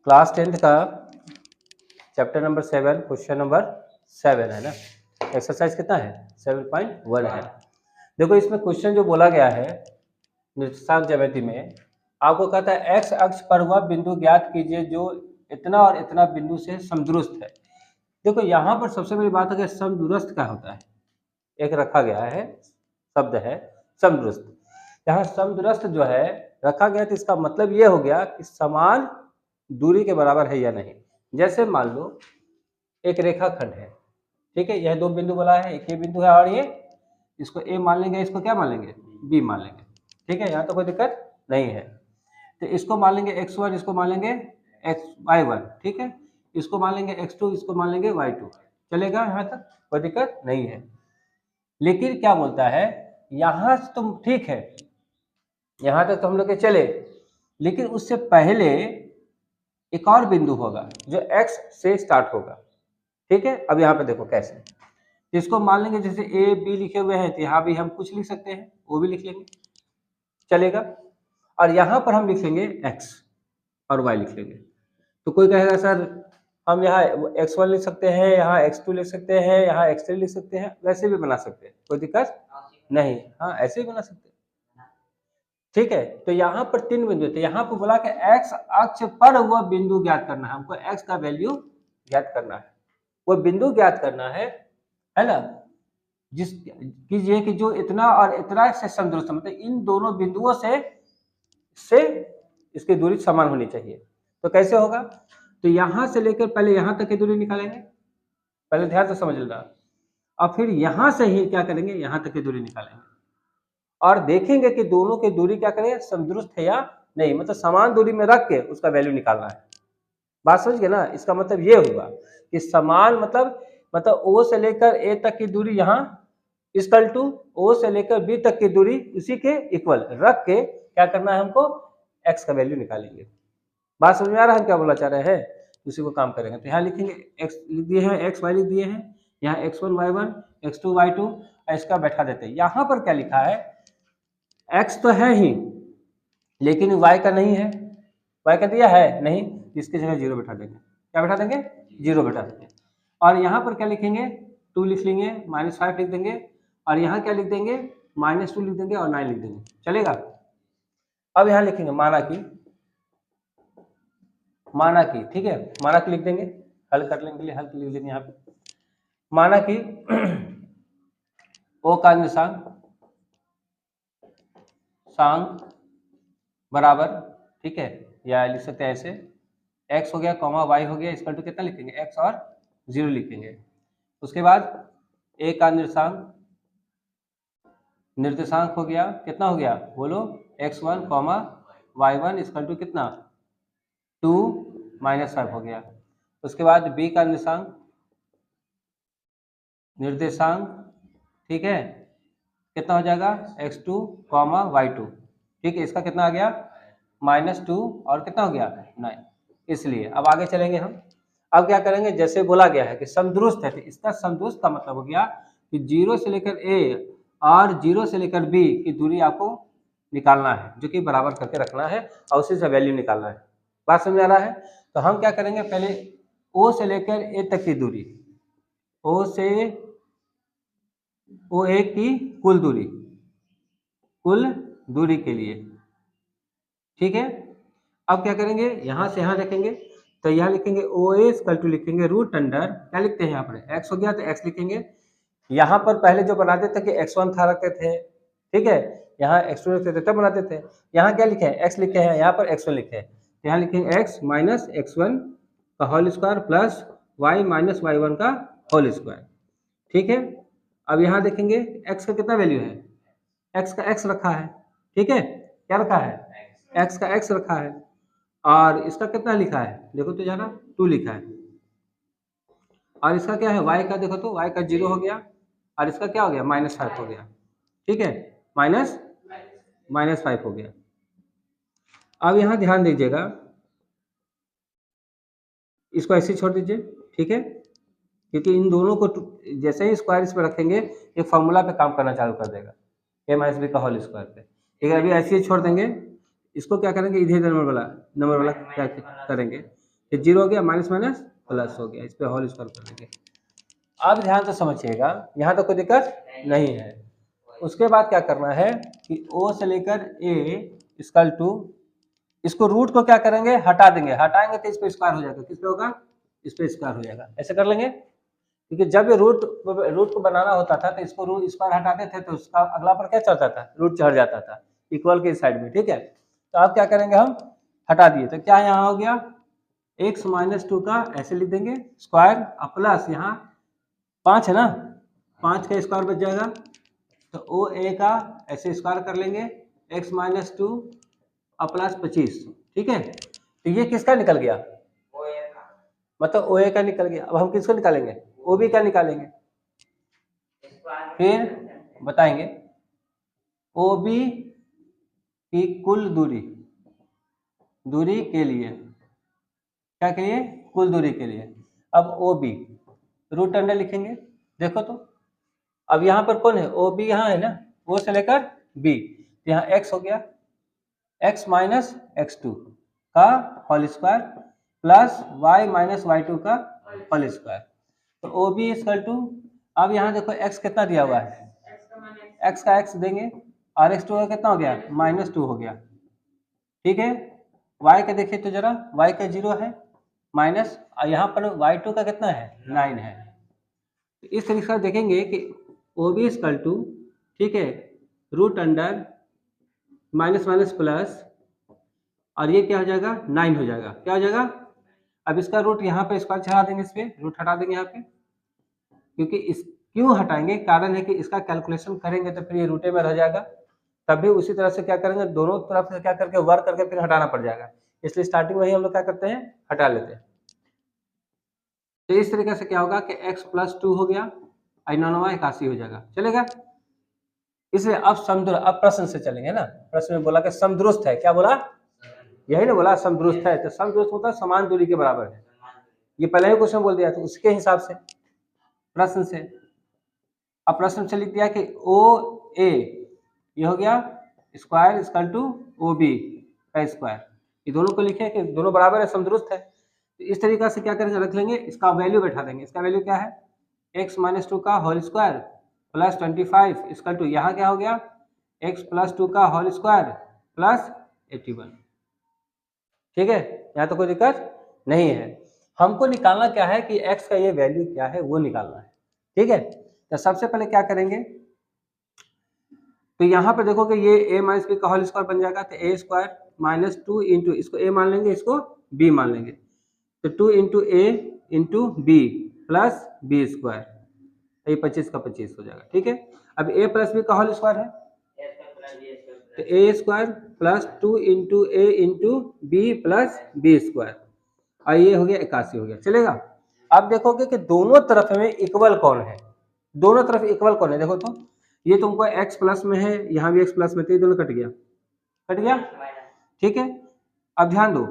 Class 10th का chapter number 7 question number 7 है ना। एक्सरसाइज कितना है 7.1 है। देखो इसमें क्वेश्चन जो बोला गया है निर्देशांक ज्यामिति में आपको कहता है एक्स अक्ष पर वह बिंदु ज्ञात कीजिए जो इतना और इतना बिंदु से समदूरस्थ है। देखो यहाँ पर सबसे बड़ी बात है कि समदूरस्थ क्या होता है, एक रखा गया है शब्द है समदूरस्थ। यहाँ समदूरस्थ जो है रखा गया तो इसका मतलब ये हो गया कि समान दूरी के बराबर है या नहीं। जैसे मान लो एक रेखाखंड है, ठीक है, यह दो बिंदु बोला है, एक ये बिंदु है और ये, इसको ए मान लेंगे, इसको क्या मान लेंगे बी मान लेंगे, ठीक है, यहाँ तो कोई दिक्कत नहीं है। तो इसको मान लेंगे x1, इसको मान लेंगे y1, ठीक है, इसको मान लेंगे x2, इसको मान लेंगे y2, चलेगा, यहाँ तक कोई दिक्कत नहीं है। लेकिन क्या बोलता है यहाँ से तुम ठीक है, यहाँ तक तो हम लोग के चले, लेकिन उससे पहले एक और बिंदु होगा जो x से स्टार्ट होगा, ठीक है। अब यहाँ पे देखो कैसे, इसको मान लेंगे जैसे ए बी लिखे हुए हैं तो यहाँ भी हम कुछ लिख सकते हैं, वो भी लिख लेंगे, चलेगा। और यहाँ पर हम लिख लेंगे x और y लिख लेंगे। तो कोई कहेगा सर हम यहाँ x1 लिख सकते हैं, यहाँ x2 लिख सकते हैं, यहाँ x3 लिख सकते हैं, वैसे भी बना सकते हैं, कोई दिक्कत नहीं, हाँ ऐसे भी बना सकते हैं, ठीक है। तो यहाँ पर तीन बिंदु थे, यहाँ पर बोला कि x अक्ष पर वह बिंदु ज्ञात करना है, हमको x का वैल्यू ज्ञात करना है, वो बिंदु ज्ञात करना है ना, जिस कीजिए कि जो इतना और इतना से समदूरस्थ, मतलब इन दोनों बिंदुओं से इसकी दूरी समान होनी चाहिए। तो कैसे होगा, तो यहां से लेकर पहले यहां तक की दूरी निकालेंगे, पहले ध्यान से समझ लेना, और फिर यहां से ही क्या करेंगे यहां तक की दूरी निकालेंगे और देखेंगे कि दोनों की दूरी क्या करें समदूरस्थ है या नहीं, मतलब समान दूरी में रख के उसका वैल्यू निकालना है। बात समझ गए ना, इसका मतलब ये हुआ कि समान मतलब ओ से लेकर ए तक की दूरी यहाँ इक्वल टू ओ से लेकर बी तक की दूरी उसी के इक्वल रख के क्या करना है हमको एक्स का वैल्यू निकालेंगे। बात समझ में आ रहा है हम क्या बोलना चाह रहे हैं, उसी को काम करेंगे। तो यहाँ लिखेंगे एक्स लिख दिए हैं, एक्स वाई लिख दिए हैं, यहाँ x1 y1 x2 y2, इसका बैठा देते हैं। यहाँ पर क्या लिखा है x तो है ही लेकिन y का नहीं है, y का दिया है नहीं, इसकी जगह जीरो बैठा देंगे, क्या बैठा देंगे जीरो बैठा देंगे। और यहाँ पर क्या लिखेंगे 2 लिख लेंगे, -5 लिख देंगे, और यहाँ क्या लिख देंगे -2 लिख देंगे और 9 लिख देंगे, चलेगा। अब यहाँ लिखेंगे माना की, ठीक है, माना की लिख देंगे, हल कर लेंगे, हल लिख देंगे यहाँ पे, माना कि ओ का निर्देशांक बराबर, ठीक है, या लिख सकते हैं ऐसे x हो गया कॉमा y हो गया, इसका टू कितना लिखेंगे x और 0 लिखेंगे। उसके बाद a का निर्देशांक हो गया, कितना हो गया बोलो x1 कॉमा y1 इसका टू कितना 2 -5 हो गया। उसके बाद b का निर्देशांक, ठीक है, कितना हो जाएगा x2 कॉमा y2, ठीक है, इसका कितना आ गया -2 और कितना हो गया 9। इसलिए अब आगे चलेंगे हम, अब क्या करेंगे जैसे बोला गया है कि समदूरस्थ है, तो इसका समदूरस्थ का मतलब हो गया कि 0 से लेकर a और 0 से लेकर b की दूरी आपको निकालना है, जो कि बराबर करके रखना है और उसी से वैल्यू निकालना है। बात समझ आ रहा है। तो हम क्या करेंगे पहले o से लेकर a तक की दूरी, o से OA की कुल दूरी के लिए, ठीक है। अब क्या करेंगे यहाँ से यहाँ रखेंगे, तो यहाँ लिखेंगे OA इक्वल टू लिखेंगे रूट अंडर, क्या लिखते हैं यहाँ पर x हो गया तो x लिखेंगे, यहाँ पर पहले जो बनाते थे कि x1 था रखते थे, ठीक है, यहाँ x2 रखते थे तब बनाते थे, यहाँ क्या लिखे हैं x लिखे हैं, यहाँ पर x1 लिखे हैं, तो यहाँ लिखेंगे x माइनस x1 का whole square plus y minus y1 का होल स्क्वायर, ठीक है। अब यहाँ देखेंगे x का कितना वैल्यू है, x का x रखा है, ठीक है, क्या रखा है x का x रखा है, और इसका कितना लिखा है देखो तो जरा 2 लिखा है, और इसका क्या है y का देखो तो y का 0 हो गया और इसका क्या हो गया -5 हो गया, ठीक है, -5 हो गया। अब यहाँ ध्यान दीजिएगा, इसको ऐसे छोड़ दीजिए, ठीक है, क्योंकि इन दोनों को जैसे ही स्क्वायर इस पर रखेंगे एक फार्मूला पे काम करना चालू कर देगा, a माइनस बी का होल स्क्वायर पे, ठीक है। अभी ऐसे ही छोड़ देंगे, इसको क्या करेंगे इधर नंबर वाला क्या करेंगे, ये 0 हो गया, माइनस माइनस प्लस हो गया, इस पे होल स्क्वायर कर देंगे। अब ध्यान से समझिएगा, यहाँ तो कोई दिक्कत नहीं है। उसके बाद क्या करना है कि O से लेकर A इक्वल टू, इसको रूट को क्या करेंगे, हटा देंगे, हटाएंगे तो इस पे स्क्वायर हो जाएगा, किस पे होगा, इस पे स्क्वायर हो जाएगा। ऐसे कर लेंगे, क्योंकि जब ये रूट को बनाना होता था तो इसको रूट स्क्वायर हटाते थे तो उसका अगला पर क्या चढ़ता था, रूट चढ़ जाता था इक्वल के साइड में, ठीक है। तो अब क्या करेंगे, हम हटा दिए तो क्या यहाँ हो गया, x माइनस 2 का ऐसे लिख देंगे स्क्वायर, प्लस यहाँ 5 है ना, 5 का स्क्वायर बच जाएगा, तो ओ ए का ऐसे स्क्वायर कर लेंगे, x माइनस 2 प्लस 25, ठीक है। तो ये किसका निकल गया, मतलब ओ ए का निकल गया। अब हम किसको निकालेंगे, ओ बी का निकालेंगे, फिर बताएंगे ओ बी की कुल दूरी, दूरी के लिए क्या कहिए, कुल दूरी के लिए। अब ओ बी रूट अंडर लिखेंगे, देखो तो अब यहाँ पर कौन है, ओ बी यहाँ है ना, ओ से लेकर बी, यहाँ एक्स हो गया, एक्स माइनस एक्स टू का whole square plus Y minus Y two का होल स्क्वायर। तो ओ बी इक्वल टू, अब यहाँ देखो एक्स कितना दिया हुआ है, एक्स का एक्स देंगे और एक्स टू का कितना हो गया, माइनस 2 हो गया, ठीक है। वाई का देखिए तो जरा, वाई का 0 है माइनस, और यहाँ पर वाई टू का कितना है, 9 है। तो इस तरीके से देखेंगे कि ओ बी इक्वल टू, ठीक है, root under minus minus plus, और ये क्या हो जाएगा, 9 हो जाएगा, क्या हो जाएगा। अब इसका रूट यहाँ पे स्क्वायर चढ़ा देंगे, इस पे रूट हटा देंगे यहाँ पे, क्योंकि इस क्यों हटाएंगे, कारण है कि इसका कैलकुलेशन करेंगे तो फिर ये रूटे में रह जाएगा, तब भी उसी तरह से क्या करेंगे, दोनों तरफ से क्या करके वर्क करके फिर हटाना पड़ जाएगा, इसलिए स्टार्टिंग में ही हम लोग क्या करते हैं, हटा लेते हैं। तो इस तरीके से क्या होगा कि x प्लस 2 हो गया, 81 हो जाएगा, चलेगा। इसलिए अब समदुरुस्त, अब प्रश्न से चलेंगे ना, प्रश्न में बोला कि समदुरुस्त है, क्या बोला, यही ना बोला, समदुरुस्त है, तो समदुरुस्त होता है समान दूरी के बराबर है, ये पहले ही क्वेश्चन बोल दिया, तो उसके हिसाब से प्रश्न से, अब प्रश्न से लिख दिया कि ओ ए ये हो गया square equal to O B का स्क्वायर, ये दोनों को लिखे कि दोनों बराबर है, समदुरुस्त है। तो इस तरीके से क्या करेंगे, रख लेंगे, इसका वैल्यू बैठा देंगे, इसका वैल्यू क्या है, x माइनस 2 का whole square plus 25 equal to, यहाँ क्या हो गया, x प्लस 2 का होल स्क्वायर प्लस 81, ठीक है। यहाँ तो कोई दिक्कत नहीं है। हमको निकालना क्या है कि x का ये वैल्यू क्या है वो निकालना है, ठीक है। तो सबसे पहले क्या करेंगे, तो यहाँ पर देखो कि ये a माइनस बी का होल स्क्वायर बन जाएगा, तो a स्क्वायर माइनस 2 इंटू, इसको a मान लेंगे, इसको b मान लेंगे, तो 2 into A into B plus B square, ये 25 का 25 हो जाएगा, ठीक है। अब a प्लस बी का होल स्क्वायर है, तो A square plus 2 into A into B plus B square, और ये हो गया 81 हो गया, चलेगा। अब देखोगे कि दोनों तरफ में इक्वल कौन है, दोनों तरफ इक्वल कौन है, देखो तो ये तुमको x प्लस में है, यहाँ भी x प्लस में, तो ये दोनों कट गया, कट गया, ठीक है। अब ध्यान दो,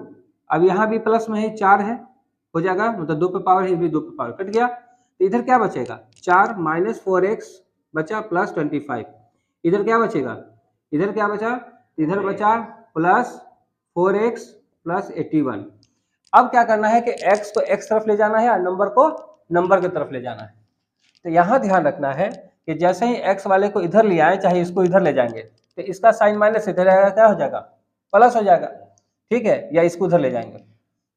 अब यहाँ भी प्लस में है, 4 है, हो जाएगा, मतलब 2 पे पावर है, भी 2 पे पावर, कट गया, तो इधर क्या बचेगा, 4 माइनस 4x बचा प्लस 25, इधर क्या बचेगा, इधर क्या बचा, इधर बचा प्लस 4x प्लस 81। अब क्या करना है कि x को x तरफ ले जाना है और नंबर को नंबर की तरफ ले जाना है। तो यहाँ ध्यान रखना है कि जैसे ही x वाले को इधर ले आए, चाहे इसको इधर ले जाएंगे, तो इसका साइन माइनस इधर आएगा, क्या हो जाएगा, प्लस हो जाएगा, ठीक है, या इसको उधर ले जाएंगे,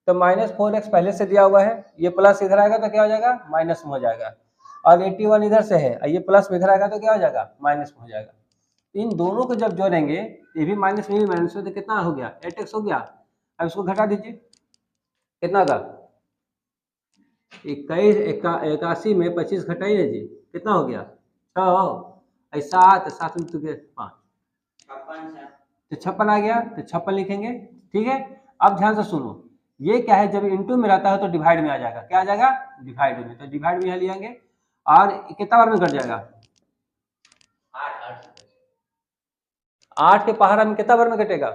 तो माइनस 4x पहले से दिया हुआ है, ये प्लस इधर आएगा तो क्या हो जाएगा, माइनस में हो जाएगा, और 81 इधर से है, ये प्लस में इधर आएगा तो क्या हो जाएगा, माइनस में हो जाएगा। इन दोनों को जब जोड़ेंगे, ये भी माइनस में, भी माइनस में, तो कितना हो गया, 8x हो गया। अब इसको घटा दीजिए, कितना का 81 में 25 घटाइए जी, कितना हो गया, 6, 7, 7 में तो 5, तो 56 आ गया, तो 56 लिखेंगे, ठीक है। अब ध्यान से सुनो, ये क्या है, जब इंटू में रहता है तो डिवाइड में आ जाएगा, क्या आ जाएगा, डिवाइड में, तो डिवाइड में यहाँ ले आएंगे, और कितना बार में कट जाएगा, 8 के पहाड़ा में कितना बार में कटेगा,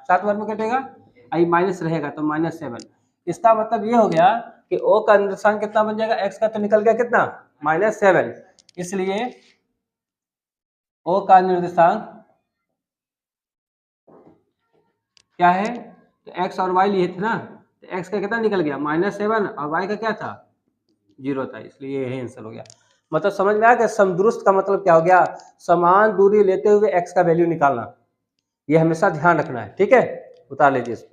7 बार में कटेगा, आई माइनस रहेगा तो -7। इसका मतलब ये हो गया कि ओ का निर्देशांक कितना बन जाएगा, x का तो निकल गया कितना, -7, इसलिए ओ का निर्देशांक क्या है, तो x और y लिए थे ना, तो x का कितना निकल गया -7 और y का क्या था 0 था, इसलिए यही आंसर हो गया। मतलब समझ में आ गया, समदुरुस्त का मतलब क्या हो गया, समान दूरी लेते हुए x का वैल्यू निकालना, ये हमेशा ध्यान रखना है, ठीक है। उतार लीजिए इसको।